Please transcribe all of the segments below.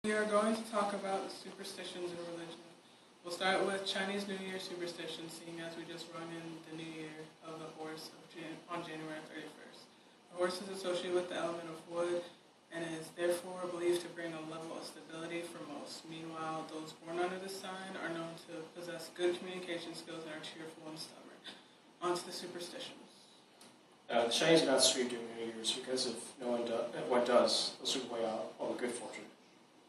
We are going to talk about the superstitions in religion. We'll start with Chinese New Year superstition, seeing as we just run in the New Year of the horse on January 31st. The horse is associated with the element of wood and is therefore believed to bring a level of stability for most. Meanwhile, those born under this sign are known to possess good communication skills and are cheerful and stubborn. On to the superstitions. The Chinese do not sweep during New Year's because if one does, they'll sweep away all the good fortune.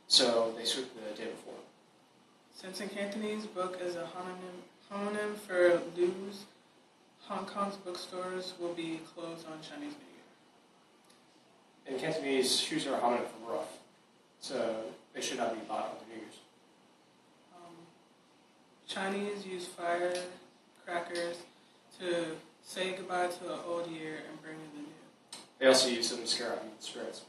So they sweep the day before. Since in Cantonese, book is a homonym for lose, Hong Kong's bookstores will be closed on Chinese New Year. In Cantonese, shoes are a homonym for rough, so they should not be bought on the New Year's. Chinese use firecrackers to say goodbye to the old year and bring in the new. They also use them to scare out evil spirits.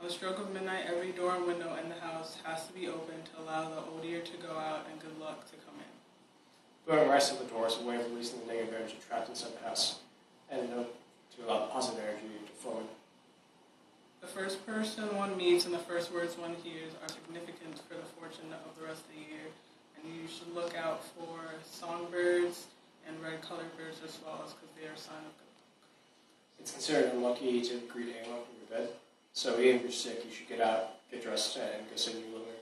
On the stroke of midnight, every door and window in the house has to be open to allow the old year to go out and good luck to come in. Blowing rice at the door is a way of releasing the negative energy trapped inside the house, and to allow the positive energy to flow in. The first person one meets and the first words one hears are significant for the fortune of the rest of the year, and you should look out for songbirds and red-colored birds or swallows because they are a sign of good luck. It's considered unlucky to greet anyone from your bed, so even if you're sick, you should get out, get dressed, and go sit in your living room.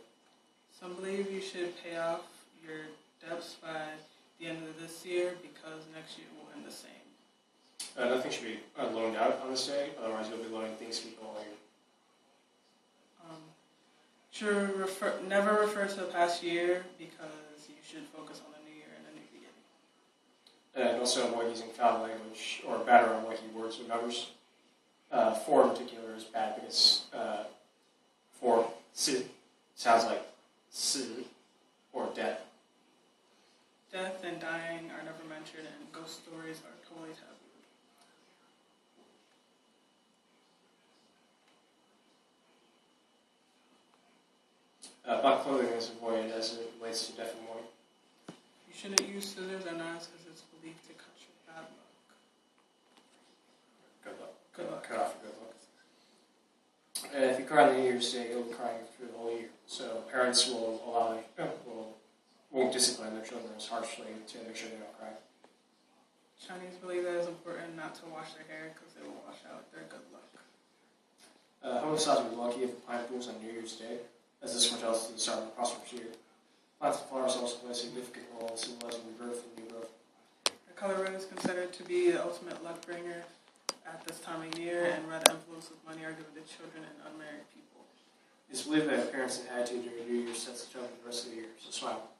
Some believe you should pay off your debts by the end of this year because next year will end the same. Nothing should be loaned out on this day, otherwise you'll be loaning things to people all year. Never refer to the past year because you should focus on the new year and a new beginning. And also avoid using foul language or bad or unlucky words or numbers. 4 in particular is bad because 4 sounds like si or death. Death and dying are never mentioned, and ghost stories are totally taboo. Black clothing is avoided as it relates to death and mourning. You shouldn't use scissors or knives because it's believed to cut your bad luck. Good luck. Good luck. Cut off your good luck. And if you cry on New Year's Day, you'll be crying through the whole year. So parents won't discipline their children as harshly to make sure they don't cry. Chinese believe that it's important not to wash their hair because it will wash out their good luck. Homo thought to be lucky if the plant blooms on New Year's Day, as this foretells to the start of a prosperous year. Plants and flowers also play a significant role in symbolizing rebirth and new growth. The color red is considered to be the ultimate luck bringer at this time of year, and red envelopes with money are given to children and unmarried people. It's believed that appearance and attitude during New Year sets the tone for the rest of the year, so smile.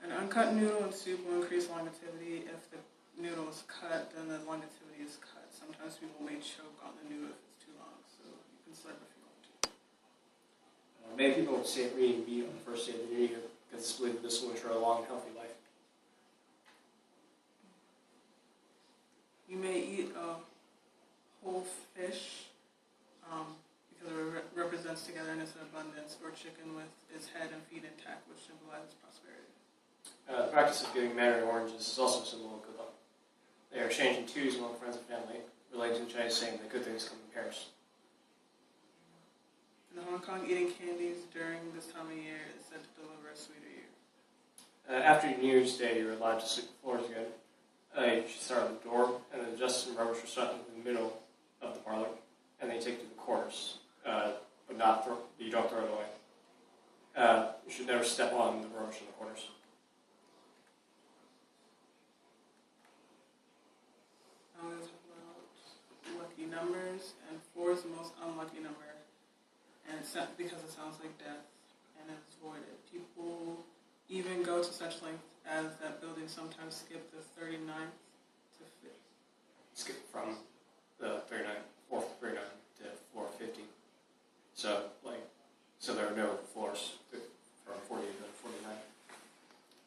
An uncut noodle in soup will increase longevity. If the noodle is cut, then the longevity is cut. Sometimes people may choke on the noodle if it's too long, so you can slurp if you want to. Many people say eating meat on the first day of the New Year because it's believed that this will ensure a long and healthy life. You may eat a whole fish because it represents togetherness and abundance, or chicken with its head and feet intact, which symbolizes prosperity. The practice of giving mandarin oranges is also a symbol of good luck. They are exchanged in twos among friends and family, related to the Chinese saying that good things come in pairs. In Hong Kong, eating candies during this time of year is said to deliver a sweeter year. After New Year's Day, you're allowed to sweep the floors again. You should start at the door, and then dust and rubbish are stuck in the middle of the parlor, and then you take it to the corners, but you don't throw it away. You should never step on the rubbish in the corners. Now we're going to talk about lucky numbers, and 4 is the most unlucky number, and it's not because it sounds like death, and it's voided. People even go to such length as that building sometimes skip the 39th to 5th. Skip from the 4th to 39 to floor 50. So there are no floors from 40 to 49.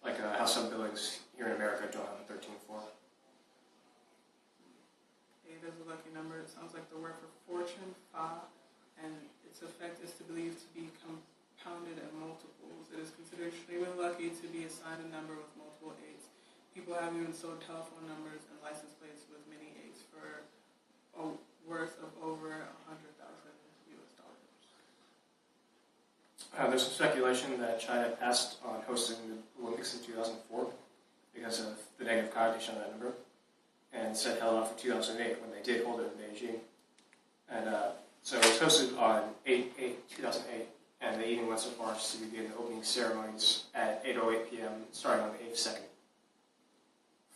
Like how some buildings here in America don't have a 13th floor. 8 is a lucky number. It sounds like the word for fortune, fa, and its effect is to believe to be compounded in multiples. It is considered extremely lucky to be assigned a number with multiple 8s. People have even sold telephone numbers and license plates with many 8s for a worth of over $100,000 US. There's some speculation that China passed on hosting the Olympics in 2004 because of the negative connotation of that number, and instead held off for 2008 when they did hold it in Beijing. And so it was hosted on 8/8/2008, and they even went so far as to begin the opening ceremonies at 8:08 p.m. starting on the 8th second.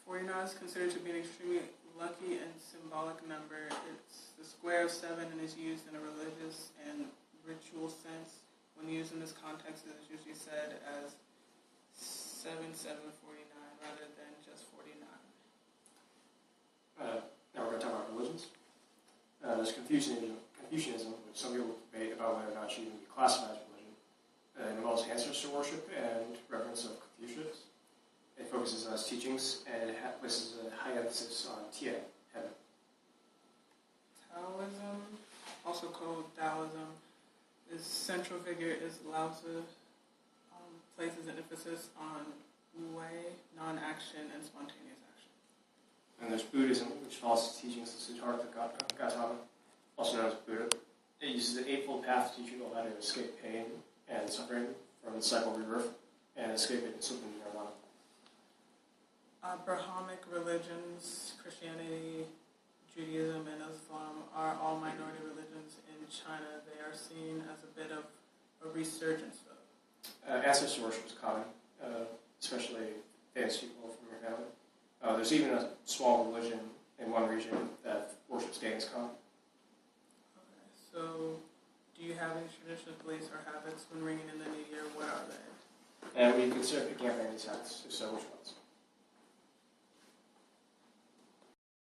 49 is considered to be an extremely lucky and symbolic number. It's the square of 7 and is used in a religious and ritual sense. When used in this context, it is usually said as 7749 rather than just 49. Now we're going to talk about religions. There's Confucianism, which some people debate about whether or not it should even be classified as religion. It involves ancestor worship and reverence of Confucius. It focuses on his teachings, and it places a high emphasis on Tian, heaven. Taoism, also called Taoism, its central figure is Lao Tzu. Places an emphasis on Wu Wei, non-action, and spontaneous action. And there's Buddhism, which follows the teachings of Siddhartha Gautama, also known as Buddha. It uses the Eightfold Path to teach people how to escape pain and suffering from the cycle of rebirth and escape it and slip into nirvana. Abrahamic religions, Christianity, Judaism, and Islam are all minority religions in China. They are seen as a bit of a resurgence, though. Ancestor worship is common, especially famous people from your family. There's even a small religion in one region that worships Genghis Khan. Okay, so do you have any traditional beliefs or habits when ringing in the new year? What are they? And we consider picking up any of these hats, if so, which ones?